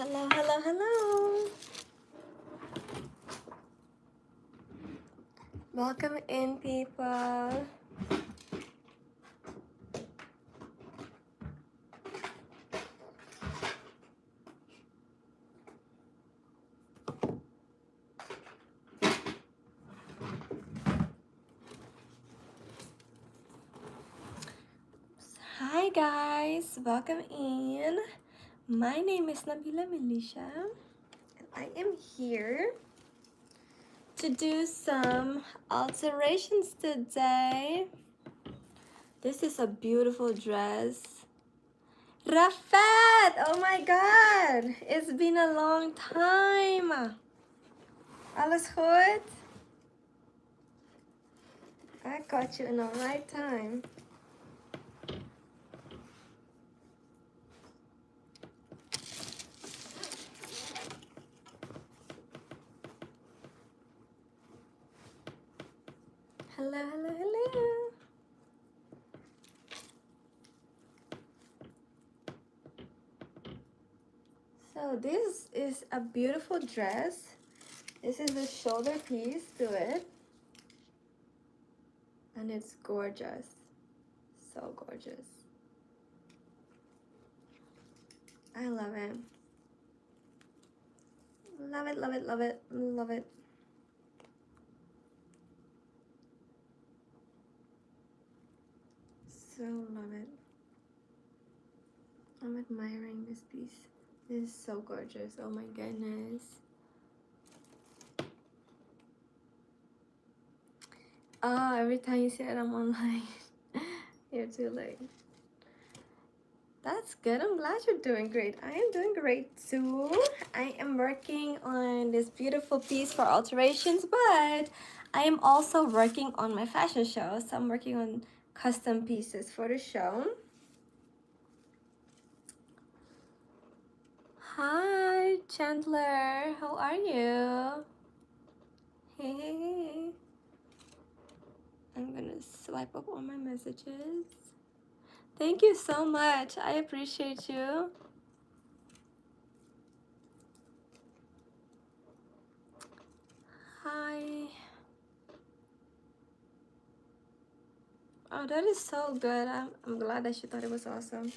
Hello, hello, hello. Welcome in, people. Hi, guys. Welcome in. My name is Nabila Melisha, and I am here to do some alterations today. This is a beautiful dress. Rafat! Oh my god! It's been a long time. Alles goed? I caught you in the right time. Hello, hello, hello. So this is a beautiful dress. This is the shoulder piece to it. And it's gorgeous. So gorgeous. I love it. Love it, love it, love it, love it. So love it. I'm admiring this piece. This is so gorgeous. Oh my goodness. Oh, every time you see it, I'm online. You're too late. That's good. I'm glad you're doing great. I am doing great too. I am working on this beautiful piece for alterations, but I am also working on my fashion show. So I'm working on custom pieces for the show. Hi, Chandler. How are you? Hey, hey, hey. I'm gonna swipe up all my messages. Thank you so much. I appreciate you. Hi. Oh, that is so good. I'm glad that you thought it was awesome.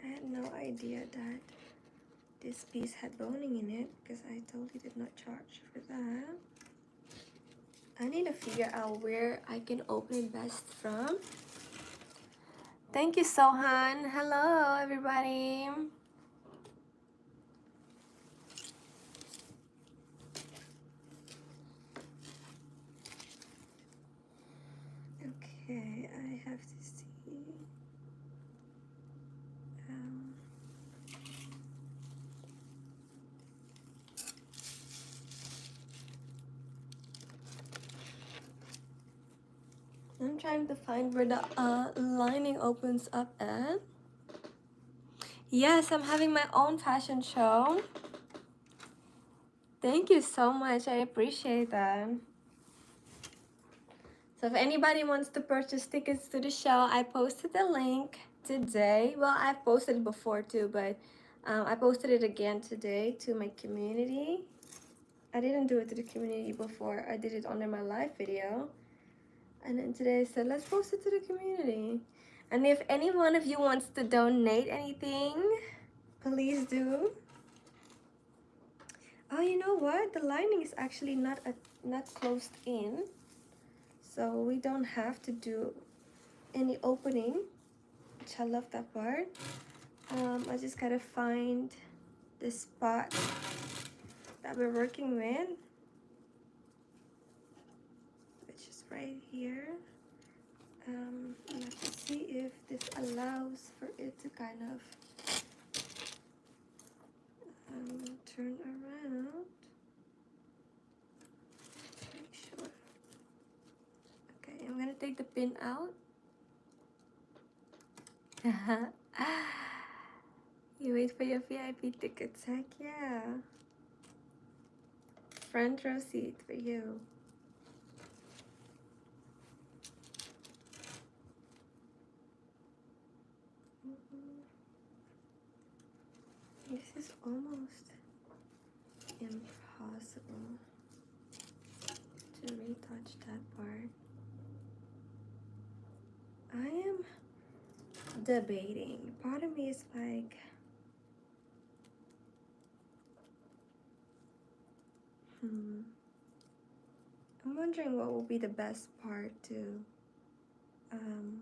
I had no idea that this piece had boning in it because I totally did not charge for that. I need to figure out where I can open it best from. Thank you, Sohan. Hello, everybody. Okay, I have to see. I'm trying to find where the lining opens up at. Yes, I'm having my own fashion show. Thank you so much. I appreciate that. So if anybody wants to purchase tickets to the show, I posted the link today. Well, I've posted it before too, but I posted it again today to my community. I didn't do it to the community before. I did it under my live video. And then today I said, let's post it to the community. And if any one of you wants to donate anything, please do. Oh, you know what? The lining is actually not closed in. So we don't have to do any opening, which I love that part. I just gotta find the spot that we're working with, which is right here. I have to see if this allows for it to kind of turn around. Make sure. Okay, I'm gonna take the pin out. You wait for your VIP tickets. Heck yeah. Front row seat for you. This is almost impossible to retouch that part. I am debating. Part of me is like, I'm wondering what will be the best part to um,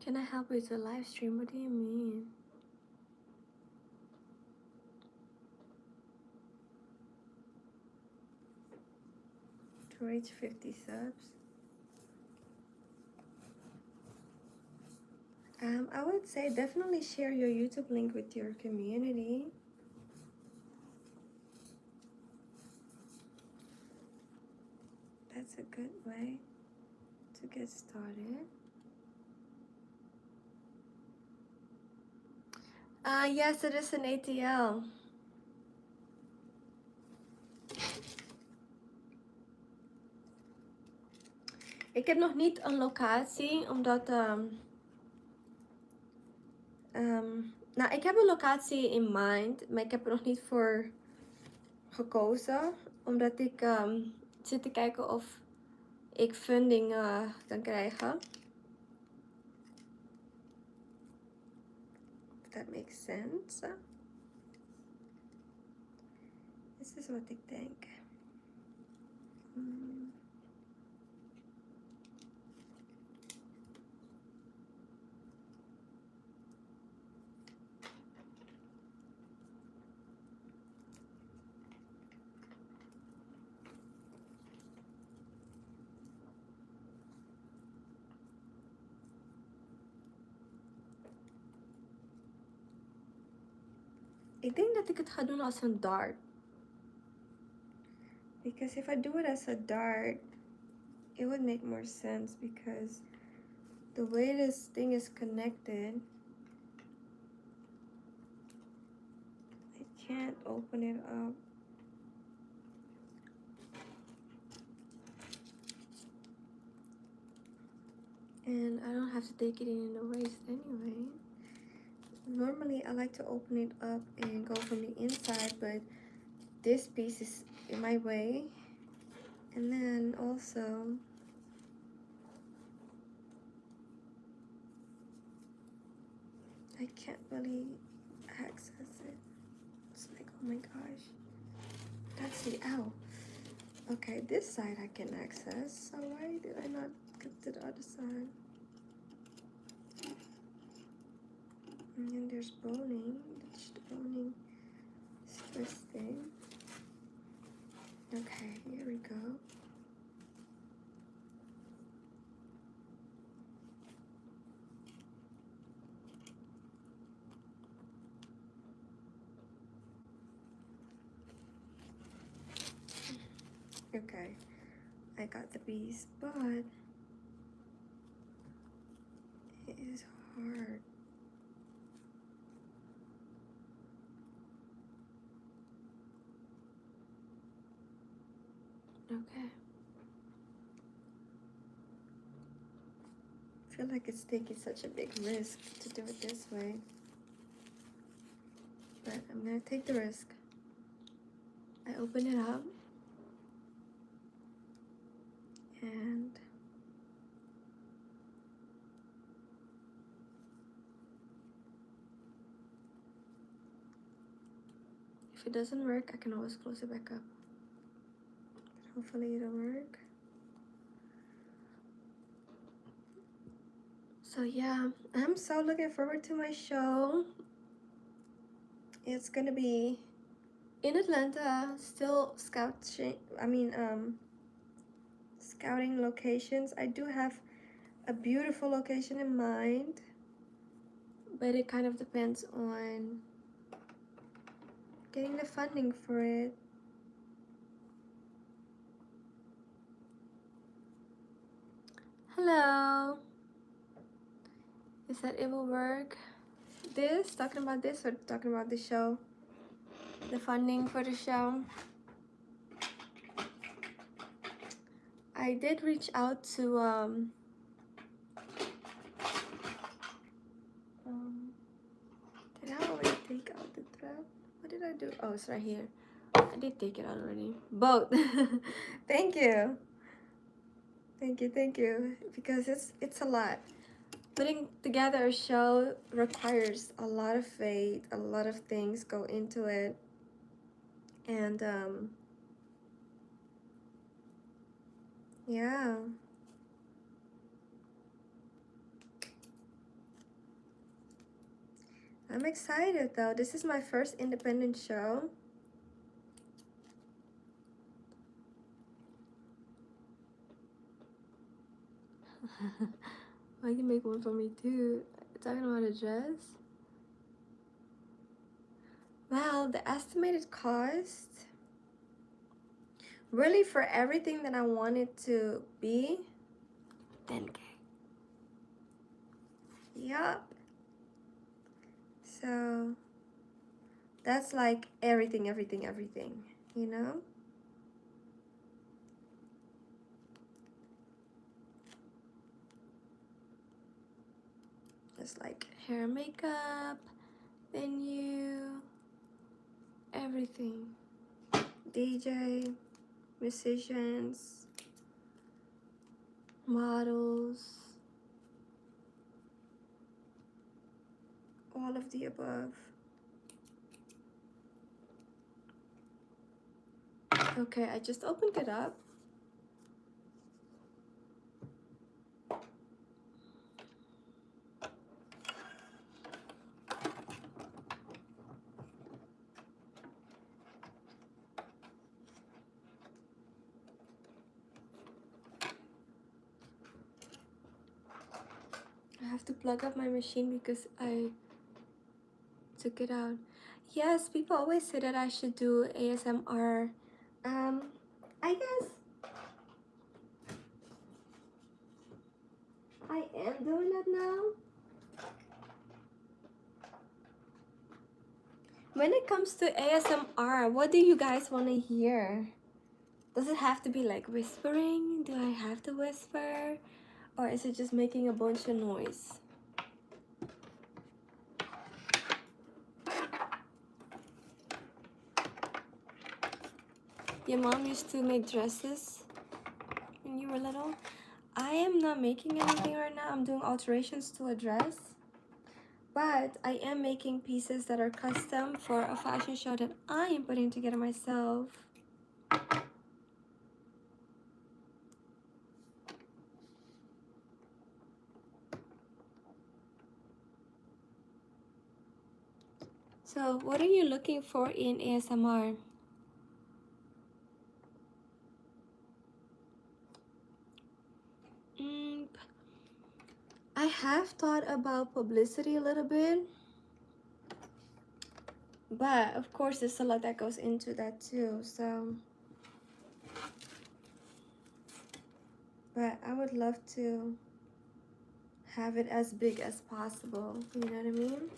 can I help with the live stream? What do you mean? To reach 50 subs? I would say definitely share your YouTube link with your community. That's a good way to get started. Yes, it is an ATL. Ik heb nog niet een locatie, omdat nou, ik heb een locatie in mind, maar ik heb er nog niet voor gekozen, omdat ik zit te kijken of ik funding kan krijgen. If that makes sense. This is wat ik denk. Ik denk dat ik het ga doen als een dart. Because if I do it as a dart, it would make more sense because the way this thing is connected, I can't open it up. And I don't have to take it in the waist anyway. Normally I like to open it up and go from the inside, but this piece is in my way. And then also I can't really access it. It's like, oh my gosh, that's the L. Okay, this side I can access, so why did I not get to the other side? And then there's boning. The boning is twisting. Okay, here we go. Okay, I got the piece, but it is hard. Okay. I feel like it's taking such a big risk to do it this way. But I'm gonna take the risk. I open it up. And if it doesn't work, I can always close it back up. Hopefully it'll work. So yeah, I'm so looking forward to my show. It's gonna be in Atlanta, still scouting locations. I do have a beautiful location in mind, but it kind of depends on getting the funding for it. Hello. Is that it will work? This, talking about this or talking about the show? The funding for the show? I did reach out to did I already take out the thread? What did I do? Oh, it's right here. I did take it out already. Both. Thank you. Thank you. Because it's a lot. Putting together a show requires a lot of faith, a lot of things go into it. And yeah. I'm excited though. This is my first independent show. I can make one for me too. Talking about a dress. Well, the estimated cost, really for everything that I want it to be, 10K. Yup. So that's like everything, you know? Just like hair, makeup, venue, everything. DJ, musicians, models, all of the above. Okay, I just opened it up. I have to plug up my machine because I took it out. Yes, people always say that I should do ASMR. I guess I am doing that now. When it comes to ASMR, what do you guys want to hear? Does it have to be like whispering? Do I have to whisper? Or is it just making a bunch of noise? Your mom used to make dresses when you were little. I am not making anything right now. I'm doing alterations to a dress. But I am making pieces that are custom for a fashion show that I am putting together myself. So what are you looking for in ASMR? I have thought about publicity a little bit. But of course there's a lot that goes into that too, so. But I would love to have it as big as possible, you know what I mean?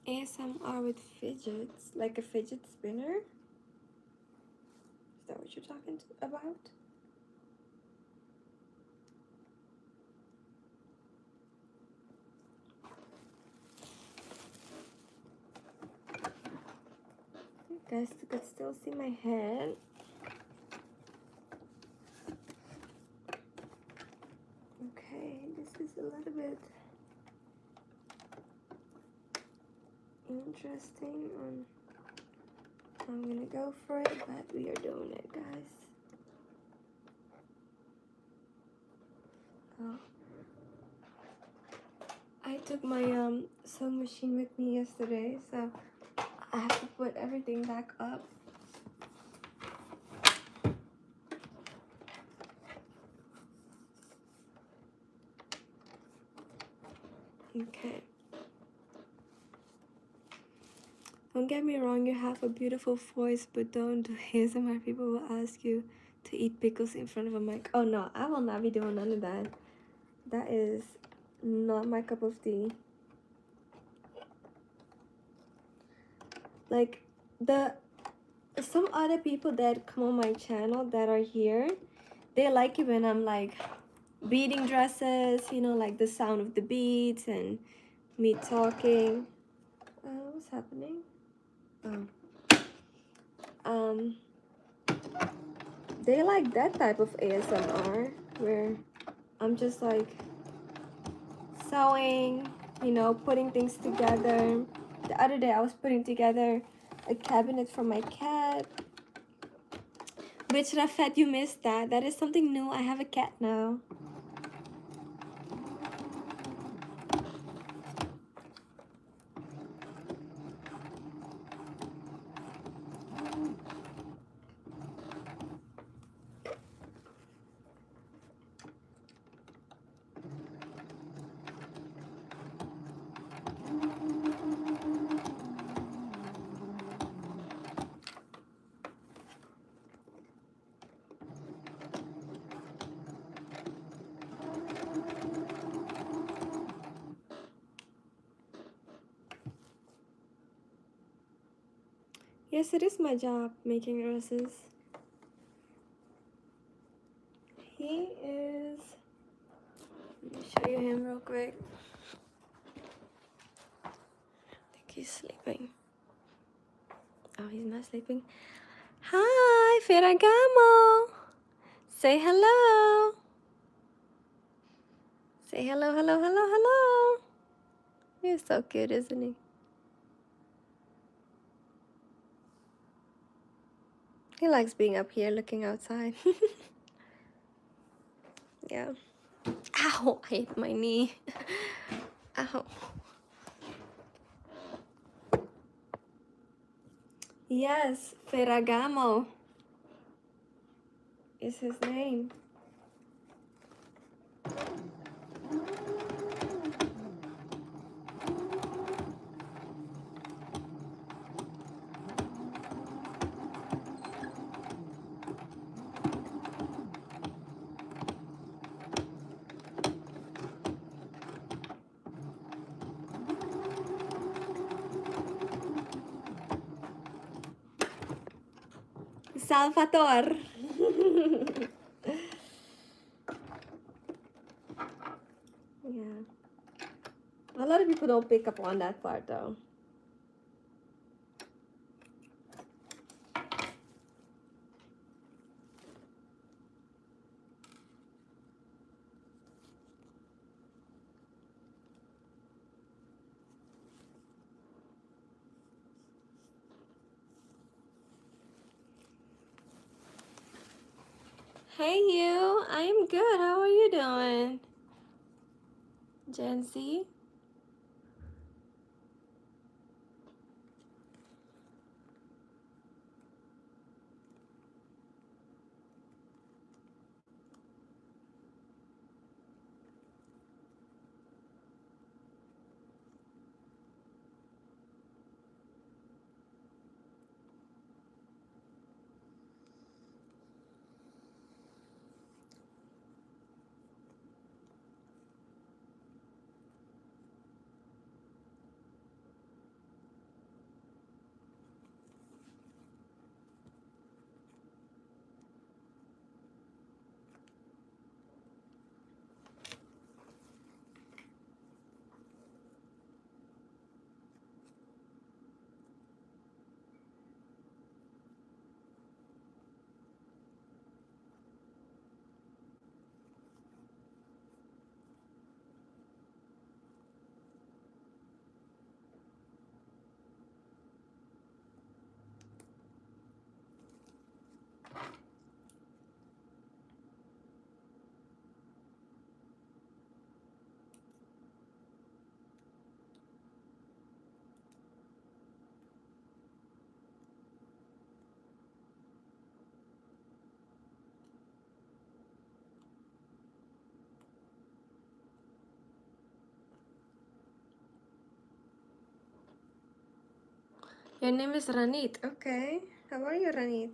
ASMR with fidgets, like a fidget spinner? Is that what you're talking about? You guys could still see my head. Okay, this is a little bit interesting. I'm gonna go for it, but we are doing it, guys. Oh. I took my sewing machine with me yesterday, so I have to put everything back up. Okay. Don't get me wrong, you have a beautiful voice, but don't do ASMR. People will ask you to eat pickles in front of a mic. Oh no, I will not be doing none of that. That is not my cup of tea. Like, some other people that come on my channel that are here, they like it when I'm like beading dresses, you know, like the sound of the beads and me talking. What's happening? Oh. They like that type of ASMR where I'm just like sewing, you know, putting things together. The other day I was putting together a cabinet for my cat. Which, Rafet, you missed that. That is something new. I have a cat now. Yes, it is my job making dresses. He is... Let me show you him real quick. I think he's sleeping. Oh, he's not sleeping. Hi, Ferragamo. Say hello. Say hello, hello, hello, hello. He's so cute, isn't he? He likes being up here looking outside. Yeah. Ow, I hit my knee. Ow. Yes, Ferragamo is his name. Salvatore. Yeah. A lot of people don't pick up on that part though. Hey you, I am good. How are you doing? Gen Z? Your name is Ranit. Okay. How are you, Ranit?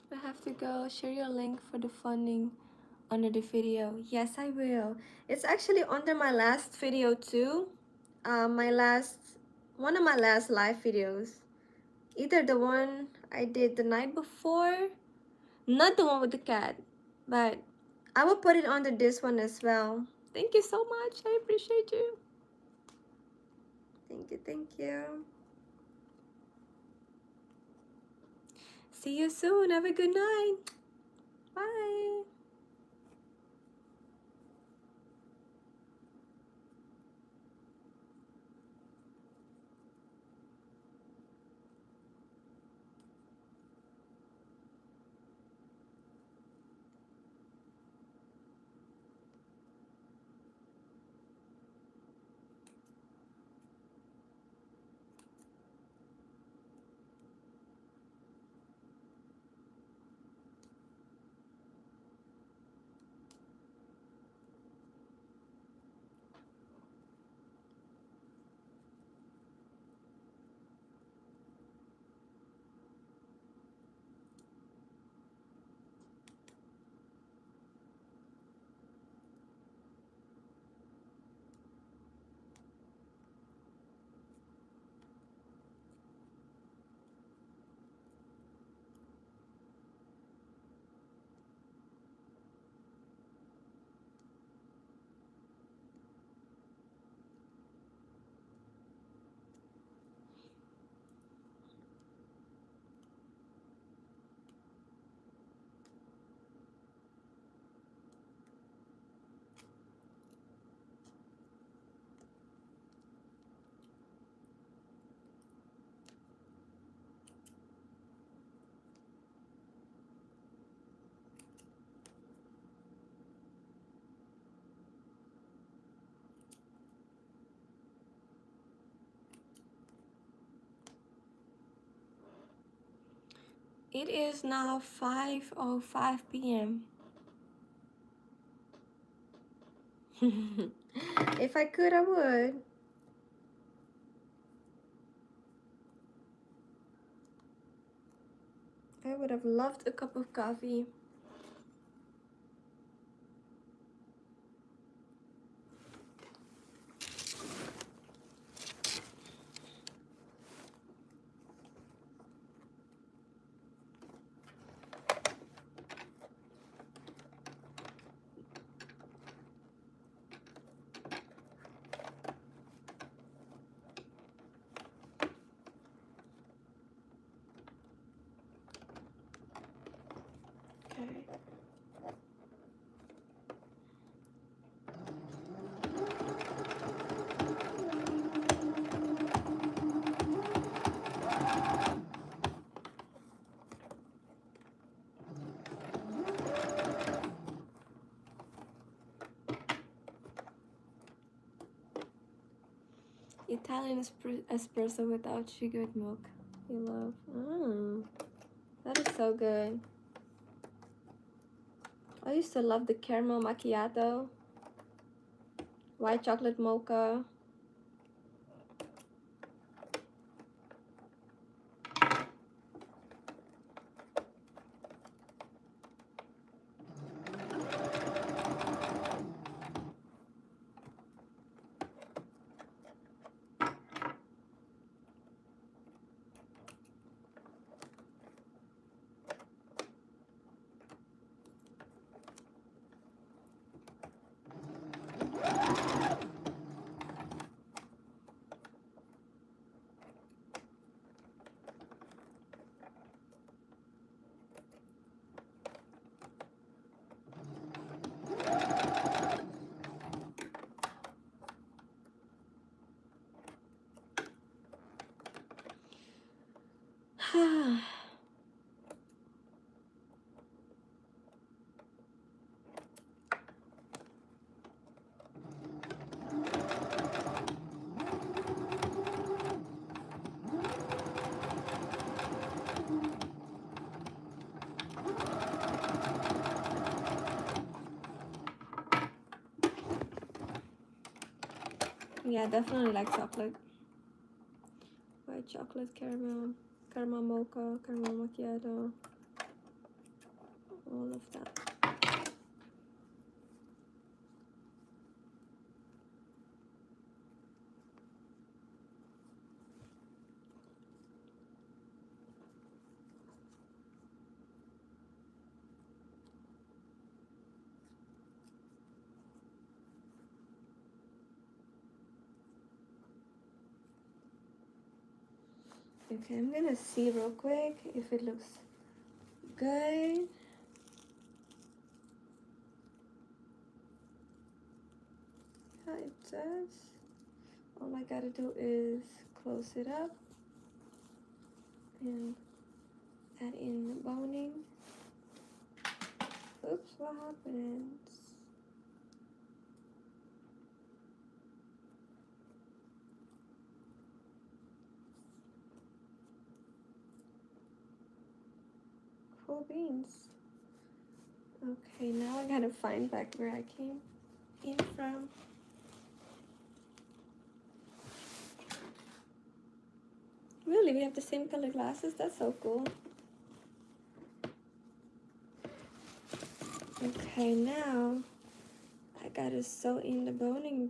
I have to go share your link for the funding under the video. Yes, I will. It's actually under my last video too. One of my last live videos. Either the one I did the night before, not the one with the cat, but I will put it under this one as well. Thank you so much. I appreciate you. Thank you, thank you. See you soon. Have a good night. Bye. It is now 5:05 p.m. If I could, I would. I would have loved a cup of coffee. Okay. Italian espresso without sugared milk. You love. That is so good. I used to love the caramel macchiato, white chocolate mocha. Yeah, definitely like chocolate. White chocolate, caramel, caramel mocha, caramel macchiato, all of that. Okay, I'm gonna see real quick if it looks good. Yeah, it does. All I gotta do is close it up and add in the boning. Oops, what happens? Cool beans. Okay, now I gotta find back where I came in from. Really, we have the same color glasses? That's so cool. Okay, now I gotta sew in the boning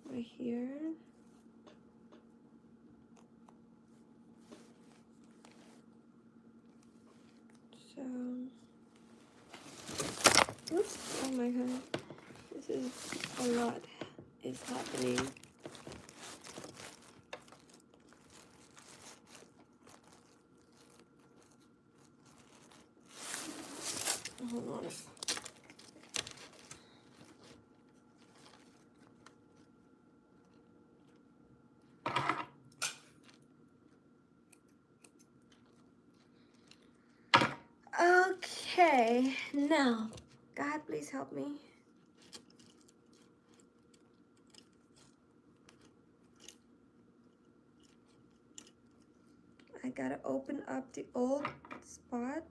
right here. So, oops, oh my god, this is a lot is happening. Hold on. Okay, now, God, please help me. I gotta open up the old spot.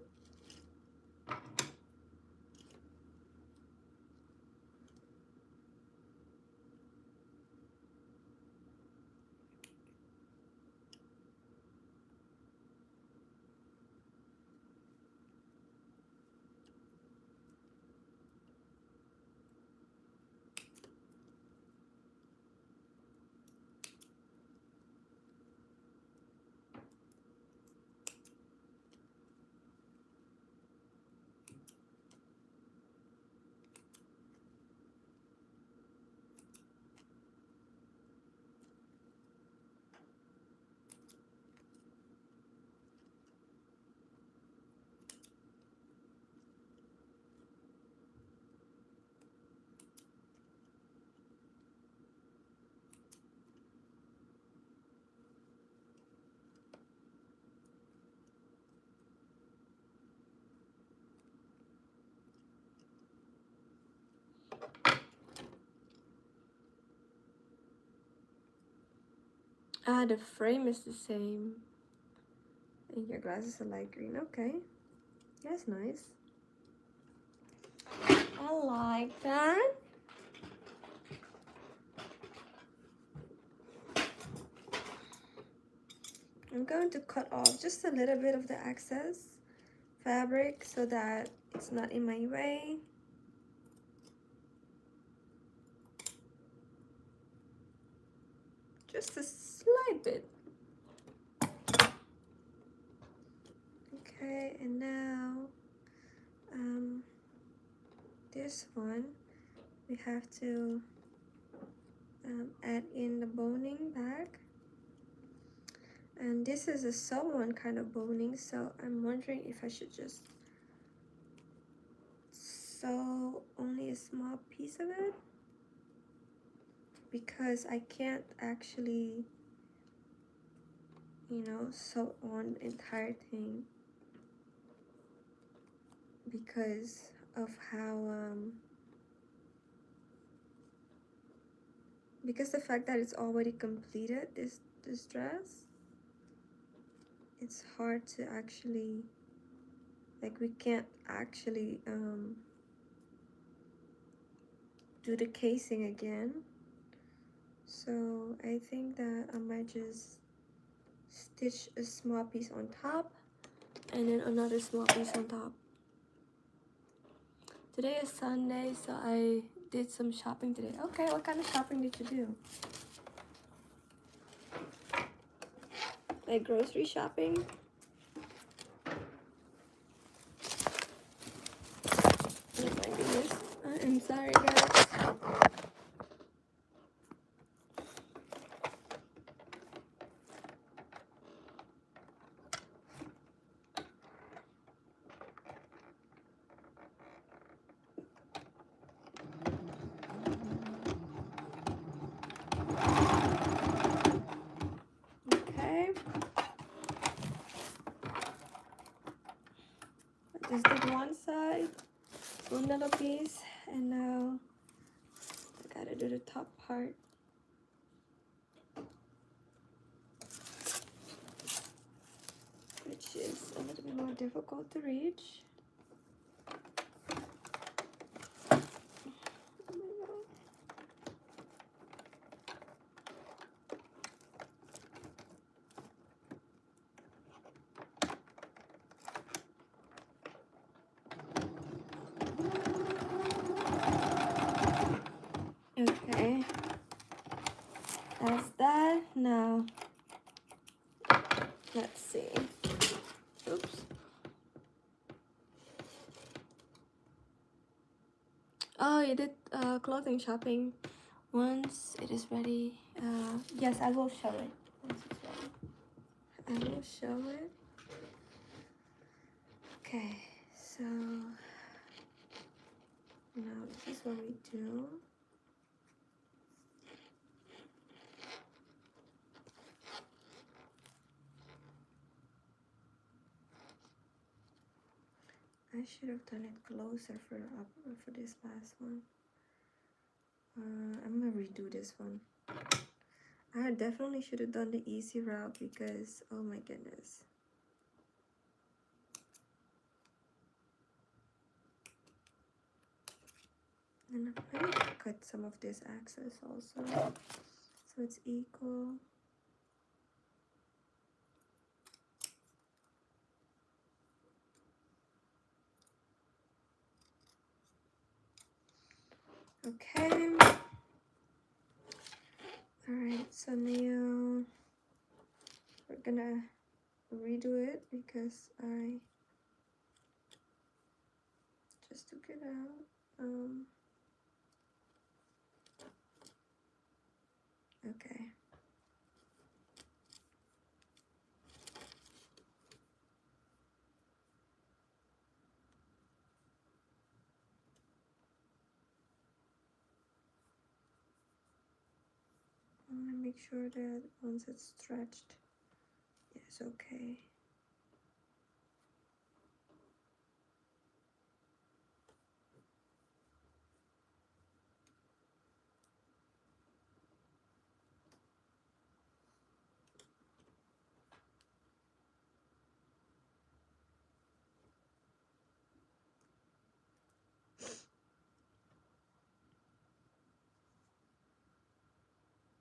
Ah, the frame is the same. And your glasses are light green. Okay, that's nice. I like that. I'm going to cut off just a little bit of the excess fabric so that it's not in my way. Just a slight bit. Okay, and now this one we have to add in the boning back. And this is a sew-on kind of boning, so I'm wondering if I should just sew only a small piece of it, because I can't actually, you know, sew on the entire thing because of how because the fact that it's already completed, this dress, it's hard to actually, like, we can't actually do the casing again. So I think that I might just stitch a small piece on top and then another small piece on top. Today is Sunday, so I did some shopping today. Okay, what kind of shopping did you do? Like grocery shopping? Oh my goodness. I am sorry, guys. Okay. I just did one side, one little piece, and now I gotta do the top part. Which is a little bit more difficult to reach. Okay, that's that. Now, let's see. Oops. Oh, you did clothing shopping. Once it is ready, yes, I will show it. Once it's ready, I will show it. Okay, so now this is what we do. I should have done it closer for this last one. I'm gonna redo this one. I definitely should have done the easy route because, oh my goodness. And I'm gonna cut some of this excess also, so it's equal. Okay. Alright, so now we're gonna redo it because I just took it out. Okay. I want to make sure that once it's stretched, it's okay.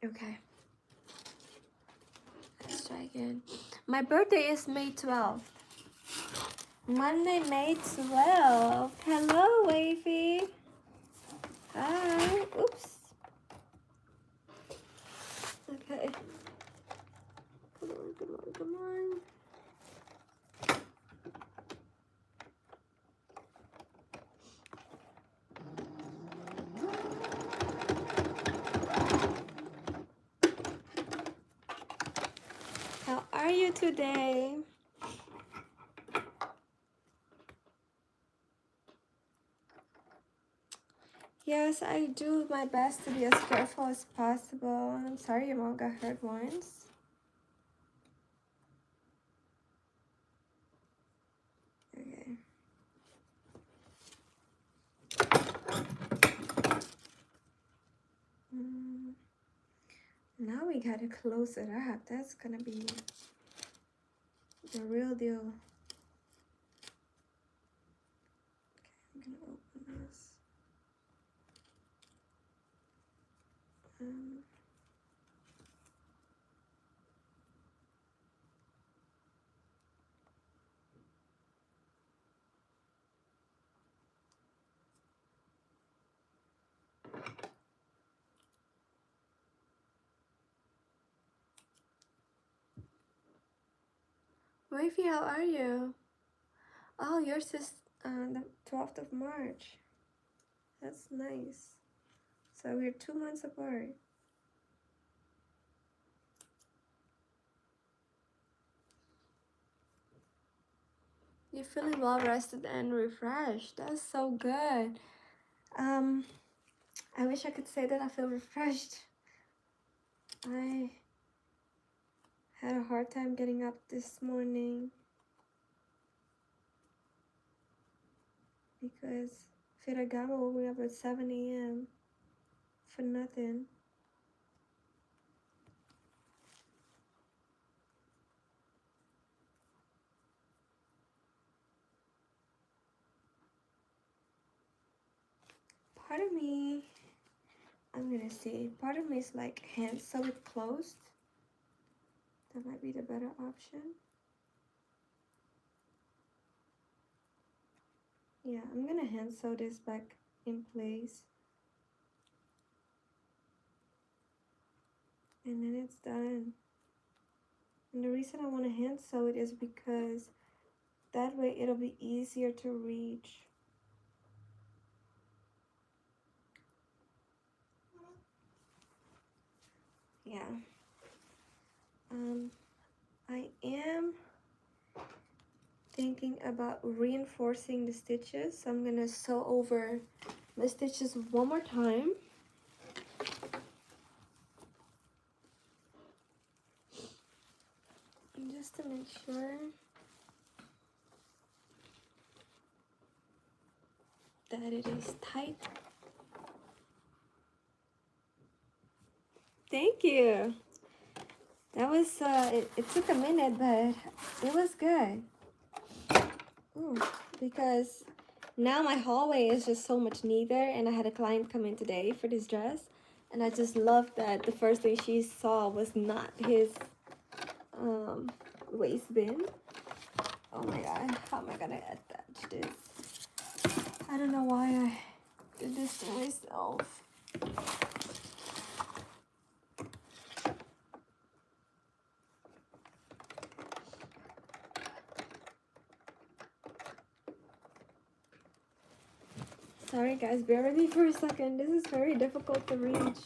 Okay. Let's try again. My birthday is May 12th. Monday, May 12th. Hello, Wavy. Hi. Oops. Okay. Come on, come on, come on. How are you today? Yes, I do my best to be as careful as possible. I'm sorry your mom got hurt once. Okay. Now we gotta close it up. That's gonna be the real deal. Okay, I'm gonna open this. Wavy, how are you? Oh, yours is the 12th of March. That's nice. So we're 2 months apart. You're feeling well rested and refreshed. That's so good. I wish I could say that I feel refreshed. I had a hard time getting up this morning because Ferragamo woke me up at 7 a.m. for nothing. Part of me, I'm gonna see, part of me is like hand sew it closed. That might be the better option. Yeah, I'm gonna hand sew this back in place. And then it's done. And the reason I want to hand sew it is because that way it'll be easier to reach. Yeah. I am thinking about reinforcing the stitches. So I'm gonna sew over the stitches one more time. And just to make sure that it is tight. Thank you. That was, it took a minute, but it was good. Because now my hallway is just so much neater, and I had a client come in today for this dress, and I just loved that the first thing she saw was not his waist bin. Oh my god, how am I gonna attach this? I don't know why I did this to myself. Sorry guys, bear with me for a second. This is very difficult to reach.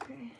Okay.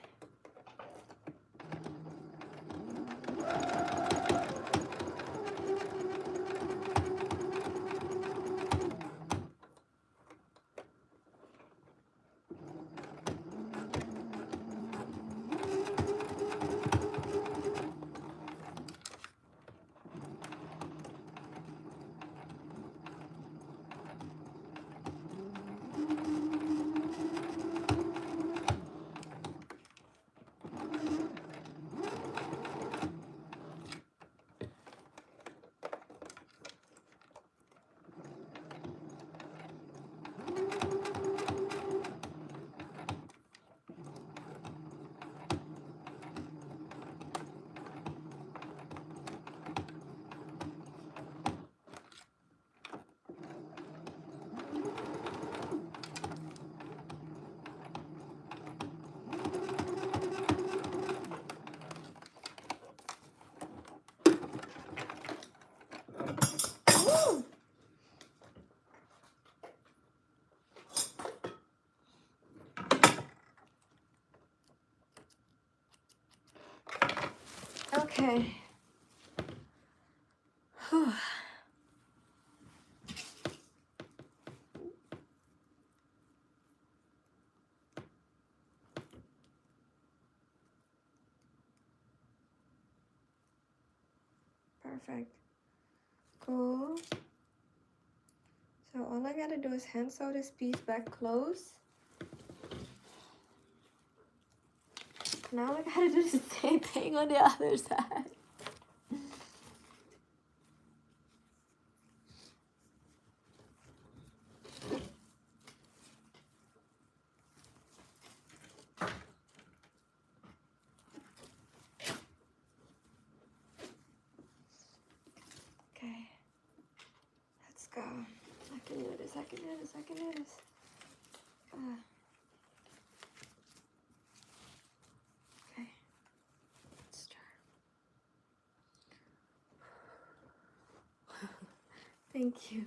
Okay. Whew. Perfect. Cool. So all I gotta do is hand sew this piece back close. Now I gotta do the same thing on the other side. Okay, let's go. I can do this, I can do this, I can do this. Okay, let's try. Thank you.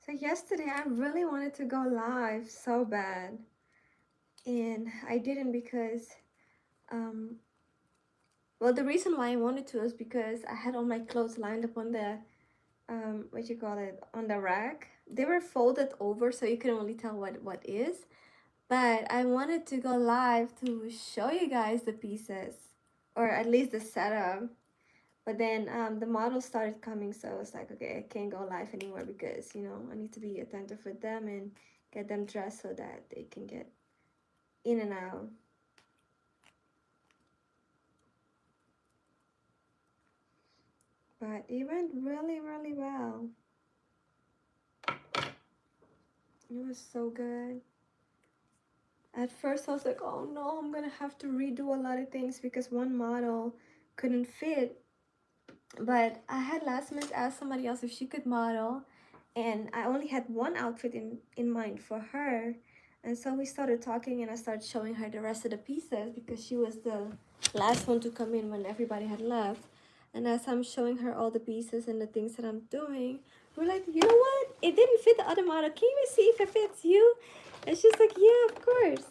So yesterday I really wanted to go live so bad, and I didn't because well, the reason why I wanted to is because I had all my clothes lined up on the what you call it, on the rack. They were folded over so you couldn't really tell what is, but I wanted to go live to show you guys the pieces, or at least the setup. But then the models started coming, so I was like, okay, I can't go live anymore because, you know, I need to be attentive with them and get them dressed so that they can get in and out. But it went really, really well. It was so good. At first I was like, oh no, I'm gonna have to redo a lot of things because one model couldn't fit. But I had last minute asked somebody else if she could model, and I only had one outfit in mind for her. And so we started talking, and I started showing her the rest of the pieces because she was the last one to come in when everybody had left. And as I'm showing her all the pieces and the things that I'm doing, we're like, you know what? It didn't fit the other model. Can we see if it fits you? And she's like, yeah, of course.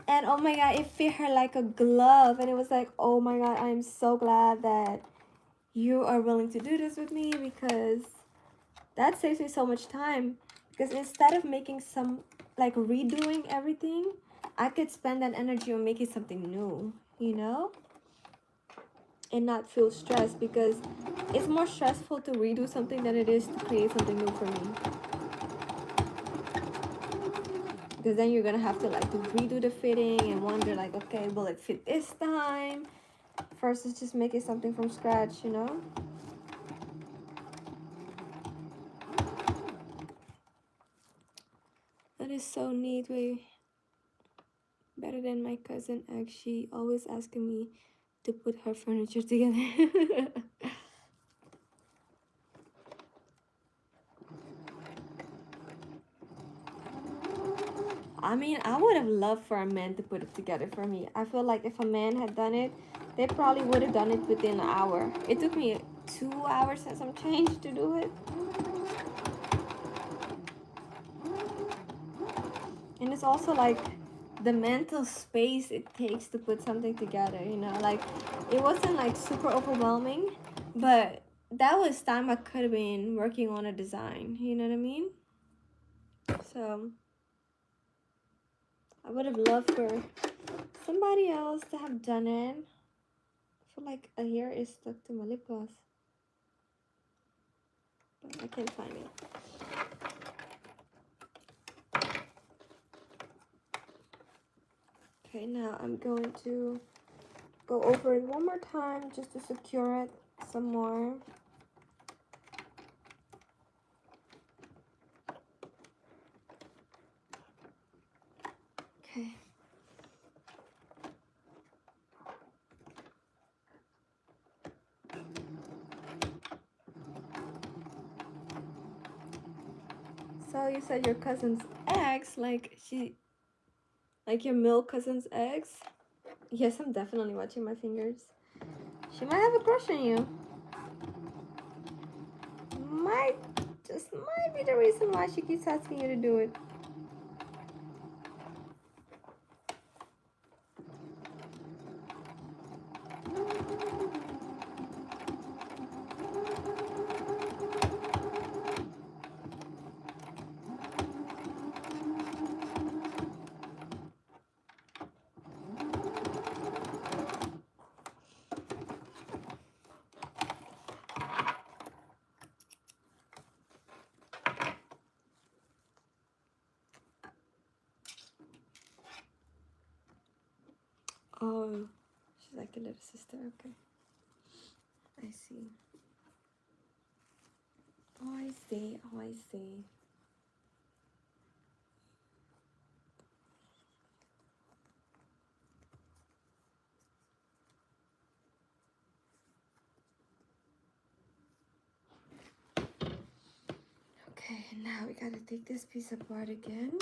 And oh my God, it fit her like a glove. And it was like, oh my God, I'm so glad that you are willing to do this with me, because that saves me so much time. Because instead of making some, like, redoing everything, I could spend that energy on making something new, you know, and not feel stressed, because it's more stressful to redo something than it is to create something new for me. Because then you're gonna have to like to redo the fitting and wonder like, okay, will it fit this time versus just making something from scratch, you know. That is so neat. Way better than my cousin Egg. She always asking me to put her furniture together. I mean, I would have loved for a man to put it together for me. I feel like if a man had done it, they probably would have done it within an hour. It took me 2 hours and some change to do it. And it's also like the mental space it takes to put something together, you know, like it wasn't like super overwhelming, but that was time I could have been working on a design, you know what I mean? So I would have loved for somebody else to have done it. I feel like a hair is stuck to my lip gloss, but I can't find it. Okay, now I'm going to go over it one more time just to secure it some more. Okay. So you said your cousin's ex, like your milk cousin's ex? Yes, I'm definitely watching my fingers. She might have a crush on you. Might be the reason why she keeps asking you to do it. like a little sister. Okay. I see. Oh, I see. Oh, I see. Okay, now we gotta take this piece apart again.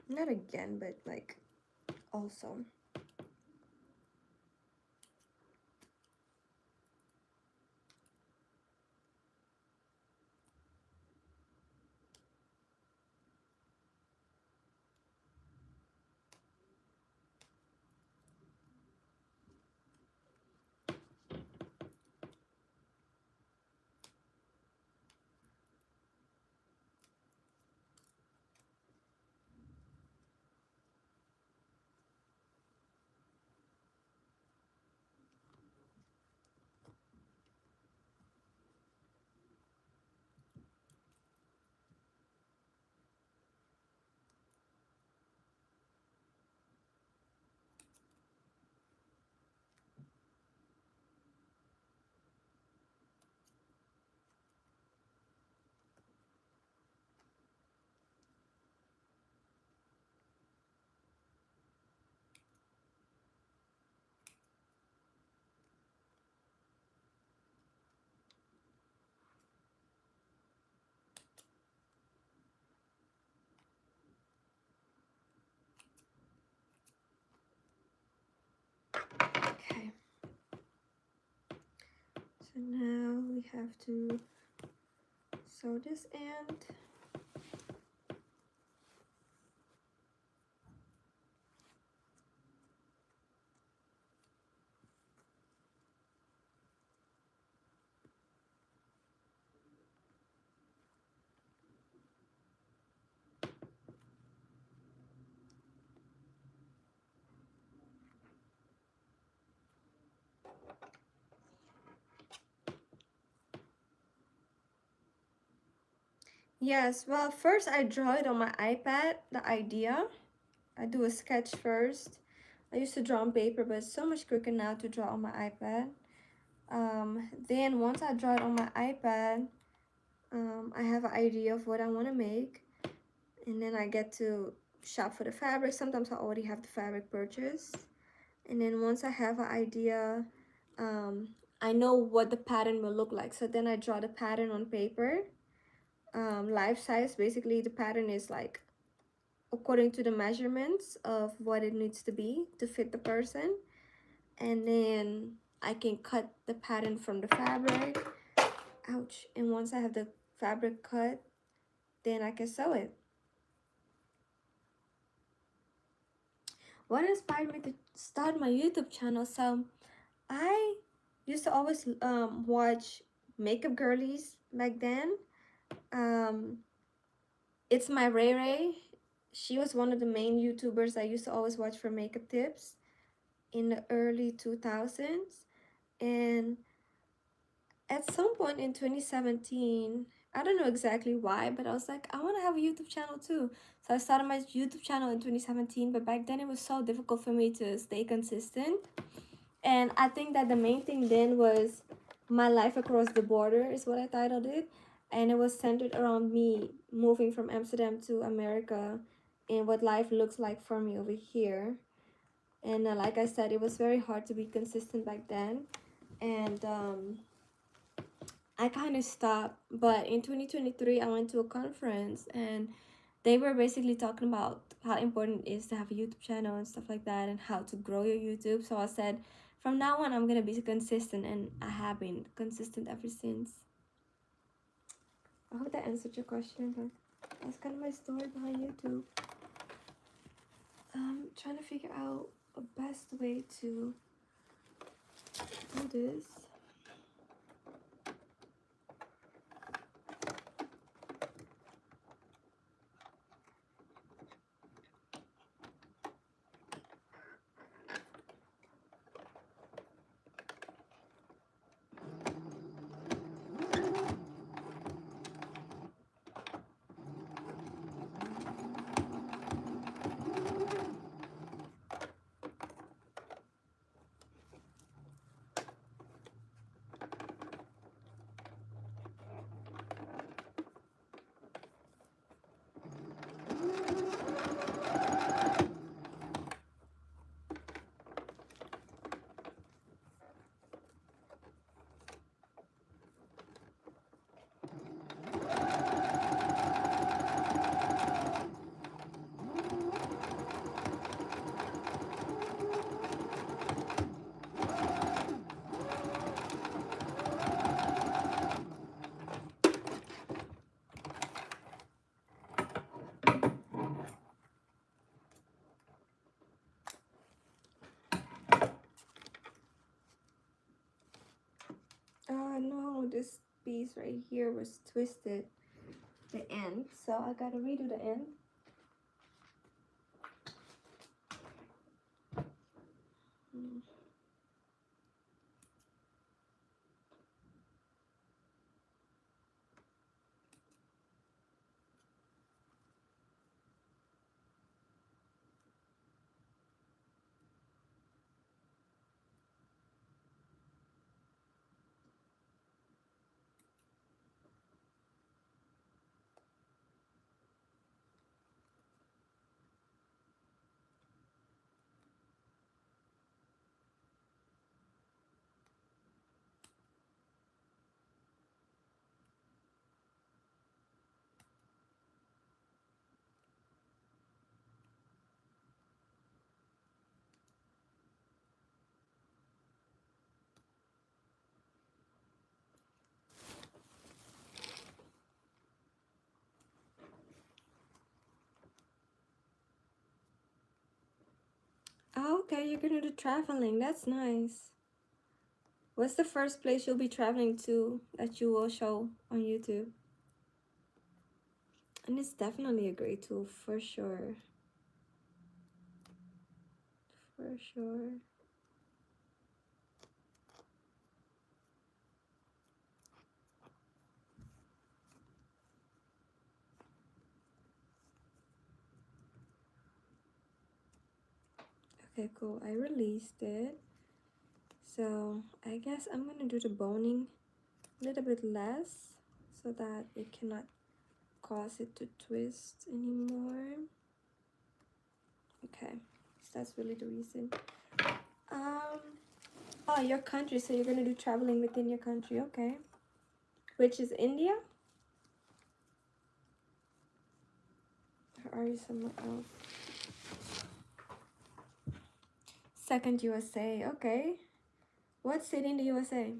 Not again, but like also. Okay. So now we have to sew this end. Yes, well, first I draw it on my iPad, the idea. I do a sketch first. I used to draw on paper, but it's so much quicker now to draw on my iPad. Then once I draw it on my iPad, I have an idea of what I want to make. And then I get to shop for the fabric. Sometimes I already have the fabric purchased. And then once I have an idea, I know what the pattern will look like. So then I draw the pattern on paper. Life size, basically the pattern is like according to the measurements of what it needs to be to fit the person. And then I can cut the pattern from the fabric. Ouch. And once I have the fabric cut, then I can sew it. What inspired me to start my YouTube channel? So I used to always watch makeup girlies back then. It's my Ray Ray. She was one of the main YouTubers I used to always watch for makeup tips in the early 2000s. And at some point in 2017, I don't know exactly why, but I was like, I want to have a YouTube channel too. So I started my YouTube channel in 2017, but back then it was so difficult for me to stay consistent. And I think that the main thing then was my life across the border is what I titled it. And it was centered around me moving from Amsterdam to America and what life looks like for me over here. And like I said, it was very hard to be consistent back then. And I kind of stopped. But in 2023, I went to a conference and they were basically talking about how important it is to have a YouTube channel and stuff like that and how to grow your YouTube. So I said, from now on, I'm going to be consistent, and I have been consistent ever since. I hope that answered your question, but that's kind of my story behind YouTube. Trying to figure out a best way to do this. No, this piece right here was twisted, the end, so I gotta redo the end. Oh, okay, you're gonna do traveling. That's nice. What's the first place you'll be traveling to that you will show on YouTube? And it's definitely a great tool for sure. For sure. Okay, cool. I released it. So I guess I'm gonna do the boning a little bit less so that it cannot cause it to twist anymore. Okay, so that's really the reason. Oh, your country, so you're gonna do traveling within your country, okay. Which is India? Or are you somewhere else? Second USA, okay. What city in the USA?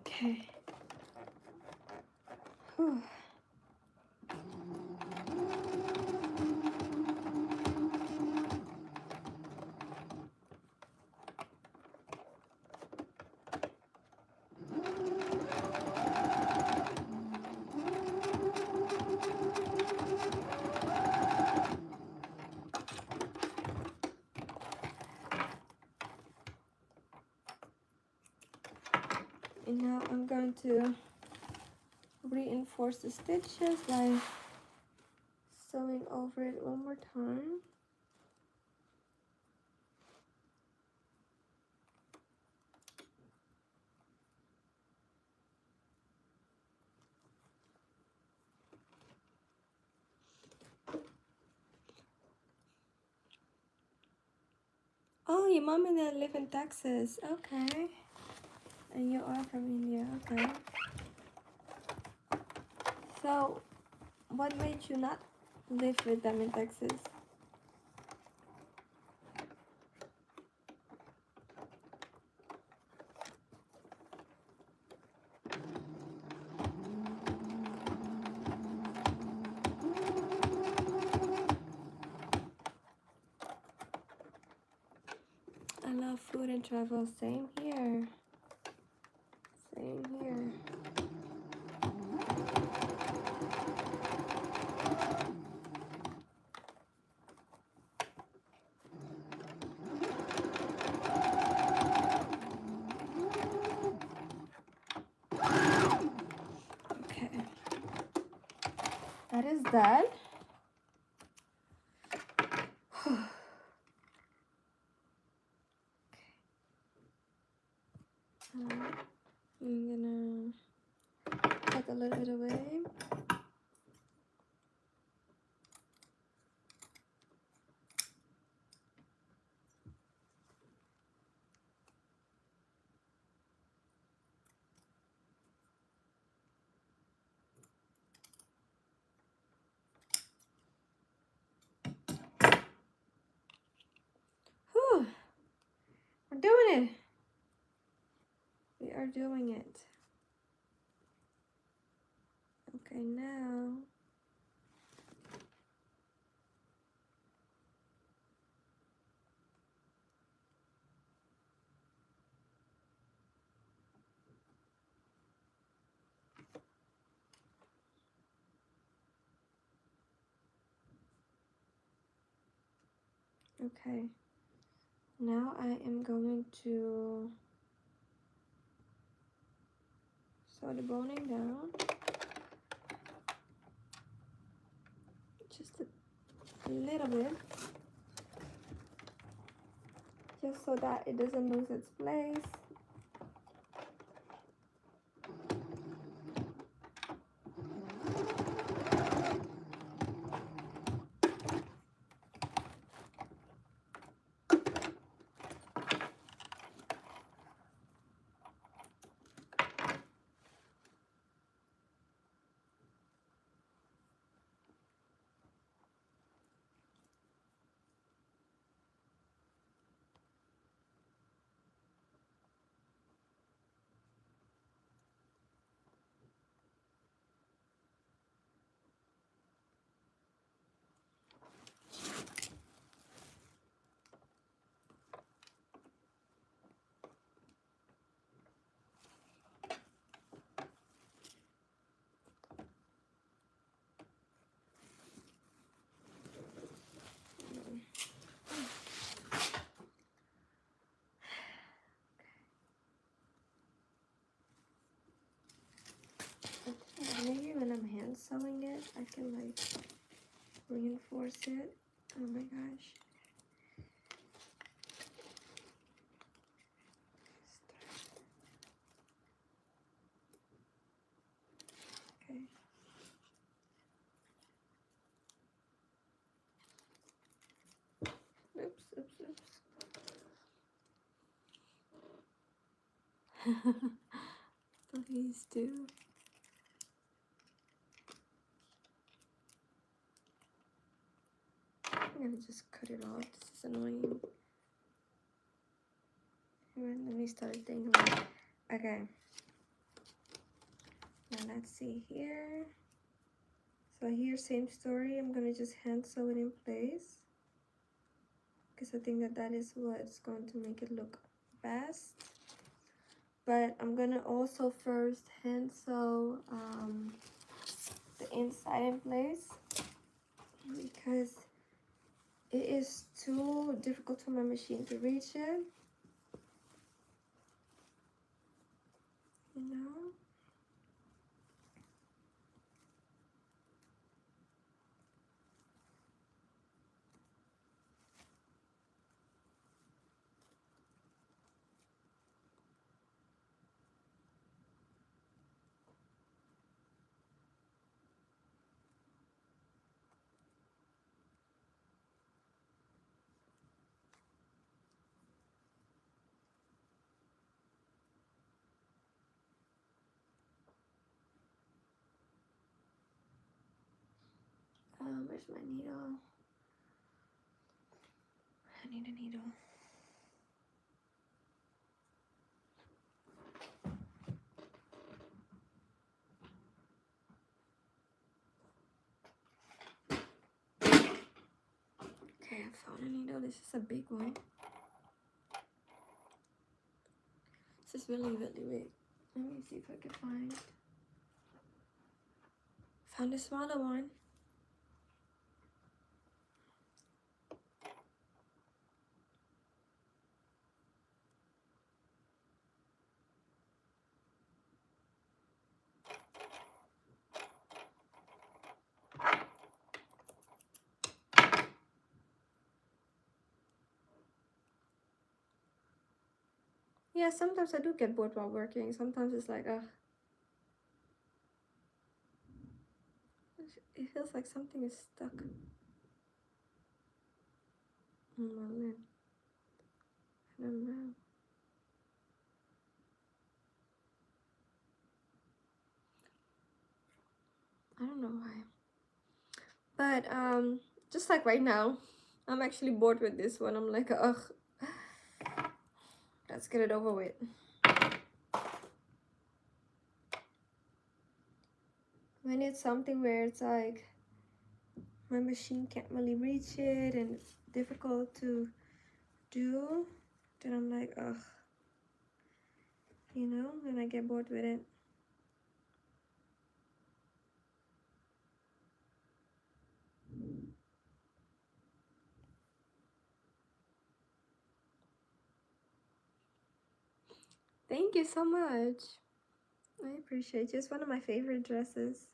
Okay. Whew. And now I'm going to reinforce the stitches by sewing over it one more time. Oh, your mom and dad live in Texas. Okay. And you are from India. Okay. So, what made you not live with them in Texas? I love food and travel. Same here. Same here. Okay. That is that. I'm gonna cut a little bit away. it. We are doing it. Okay, now. Okay. Now I am going to sew the boning down. Just a little bit. Just so that it doesn't lose its place. Maybe when I'm hand sewing it, I can like reinforce it. Oh my gosh. Okay. Oops, oops, oops. Please do. I'm gonna just cut it off. This is annoying. Here, let me start dangling. Okay. Now let's see here. So here, same story. I'm gonna just hand sew it in place because I think that that is what's going to make it look best. But I'm gonna also first hand sew the inside in place because it is too difficult for my machine to reach it. You know? Where's my needle? I need a needle. Okay, I found a needle. This is a big one. This is really, really big. Let me see if I can found a smaller one. Yeah, sometimes I do get bored while working. Sometimes it's like, it feels like something is stuck on my lid. I don't know. I don't know why. But just like right now, I'm actually bored with this one. I'm like, ugh, Let's get it over with. When it's something where it's like my machine can't really reach it and it's difficult to do, then I'm like, ugh, you know, and I get bored with it. Thank you so much. I appreciate you. It's one of my favorite dresses.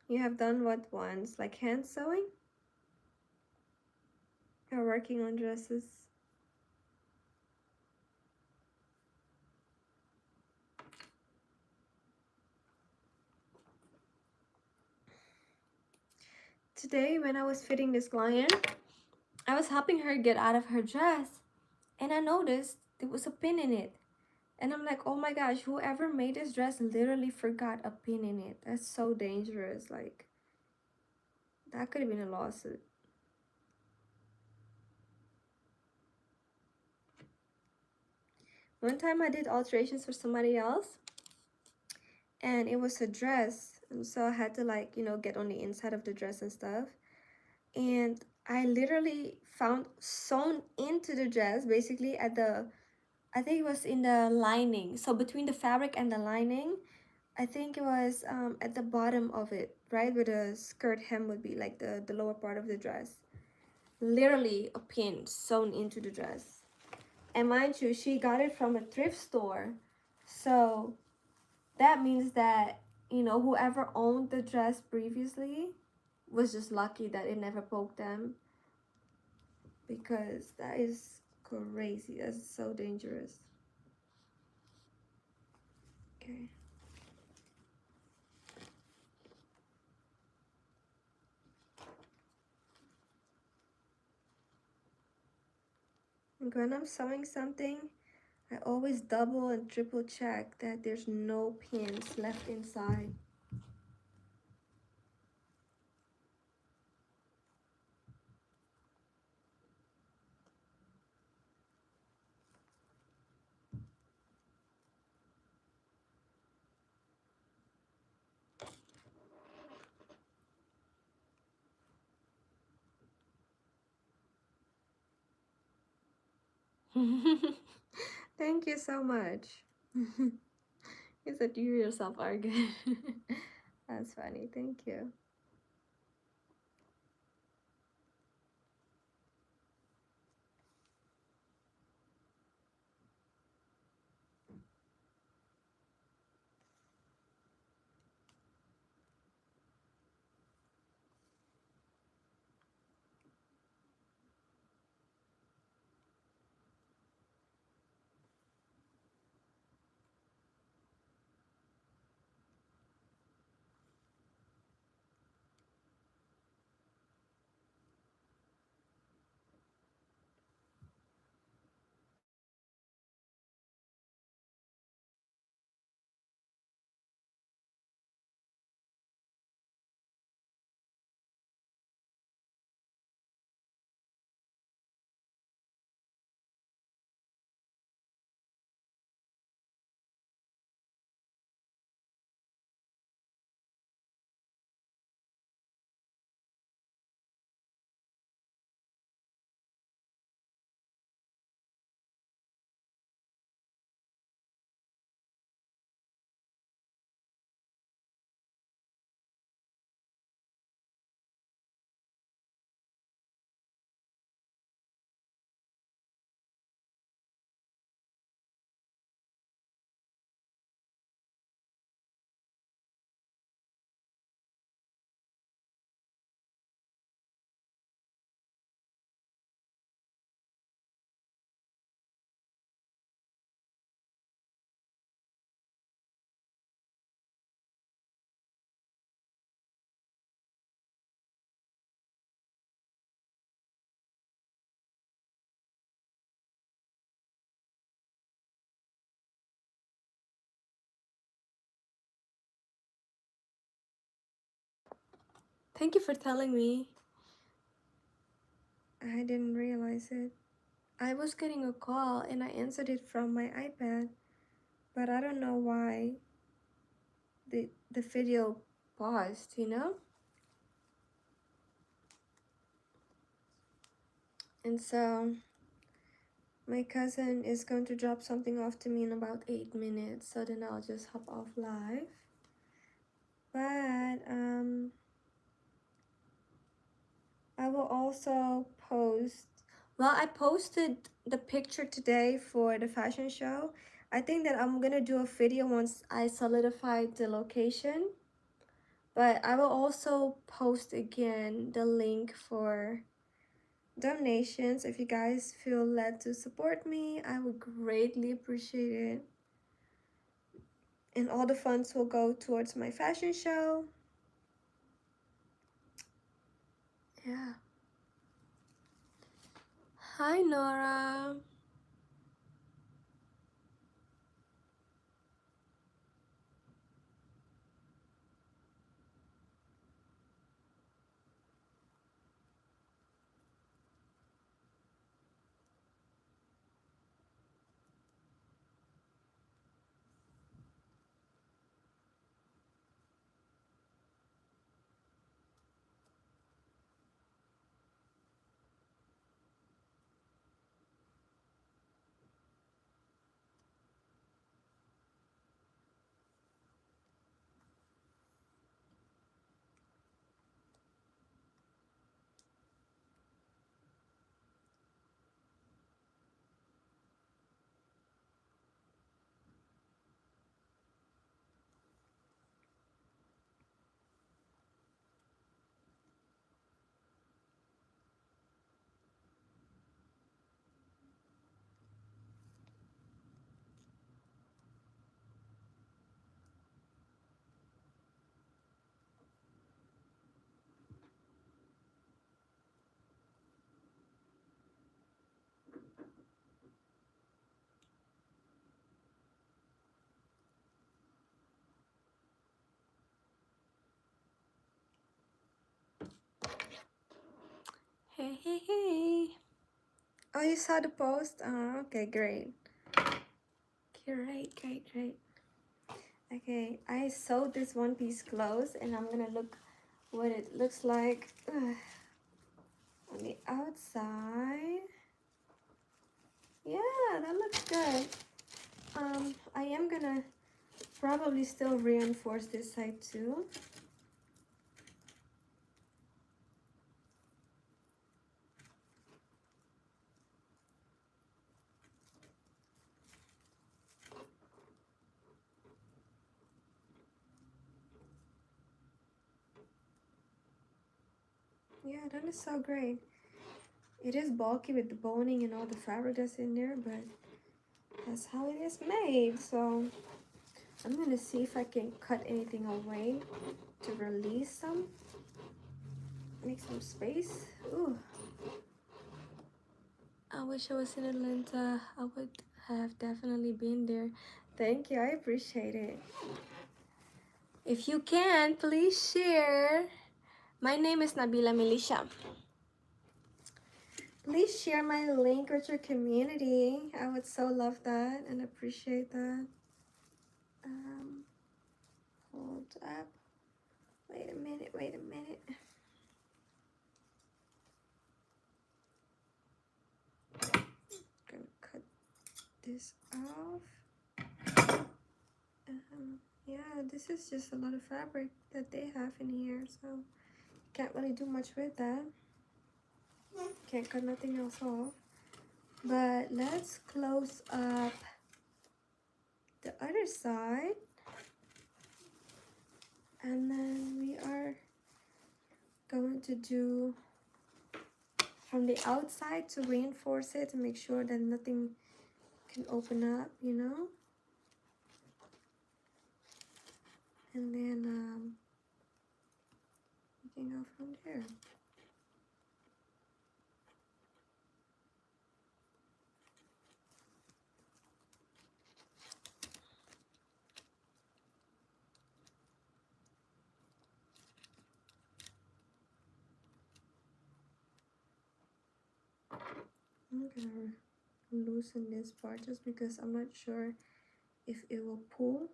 You have done what once? Like hand sewing? Or working on dresses? Today, when I was fitting this client, I was helping her get out of her dress, and I noticed there was a pin in it. And I'm like, oh my gosh, whoever made this dress literally forgot a pin in it. That's so dangerous. Like, that could have been a lawsuit. One time I did alterations for somebody else, and it was a dress. And so I had to, like, you know, get on the inside of the dress and stuff. And I literally found sewn into the dress, basically at the, I think it was in the lining. So between the fabric and the lining, I think it was at the bottom of it, right? Where the skirt hem would be, like the lower part of the dress. Literally a pin sewn into the dress. And mind you, she got it from a thrift store. So that means that, you know, whoever owned the dress previously was just lucky that it never poked them, because that is crazy. That's so dangerous. Okay. And when I'm sewing something, I always double and triple check that there's no pins left inside. Thank you so much. You said you yourself are good. That's funny. Thank you. Thank you for telling me. I didn't realize it. I was getting a call and I answered it from my iPad, but I don't know why the video paused, you know? And so my cousin is going to drop something off to me in about 8 minutes, so then I'll just hop off live. But I will also post, well, I posted the picture today for the fashion show. I think that I'm gonna do a video once I solidify the location, but I will also post again the link for donations. If you guys feel led to support me, I would greatly appreciate it. And all the funds will go towards my fashion show. Yeah. Hi, Nora. Hey, hey, hey. Oh, you saw the post? Oh, okay, great. Great, great, great. Okay, I sewed this one piece close and I'm gonna look what it looks like on the outside. Yeah, that looks good. I am gonna probably still reinforce this side too. Yeah, that is so great. It is bulky with the boning and all the fabric that's in there, but that's how it is made. So I'm gonna see if I can cut anything away to release some, make some space. Ooh, I wish I was in Atlanta. I would have definitely been there. Thank you, I appreciate it. If you can, please share. My name is Nabila Milisha. Please share my link with your community. I would so love that and appreciate that. Hold up. Wait a minute, wait a minute. Gonna cut this off. Yeah, this is just a lot of fabric that they have in here, so can't really do much with that. Can't cut nothing else off. But let's close up the other side. And then we are going to do from the outside to reinforce it to make sure that nothing can open up, you know. And then we can go from there. I'm gonna loosen this part just because I'm not sure if it will pull.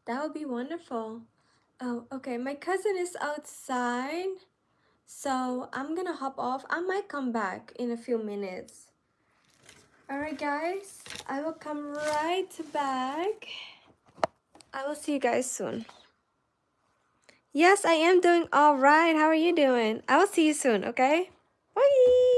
That would be wonderful. Oh, okay. My cousin is outside, so I'm gonna hop off. I might come back in a few minutes. Alright, guys. I will come right back. I will see you guys soon. Yes, I am doing all right. How are you doing? I will see you soon, okay? Bye.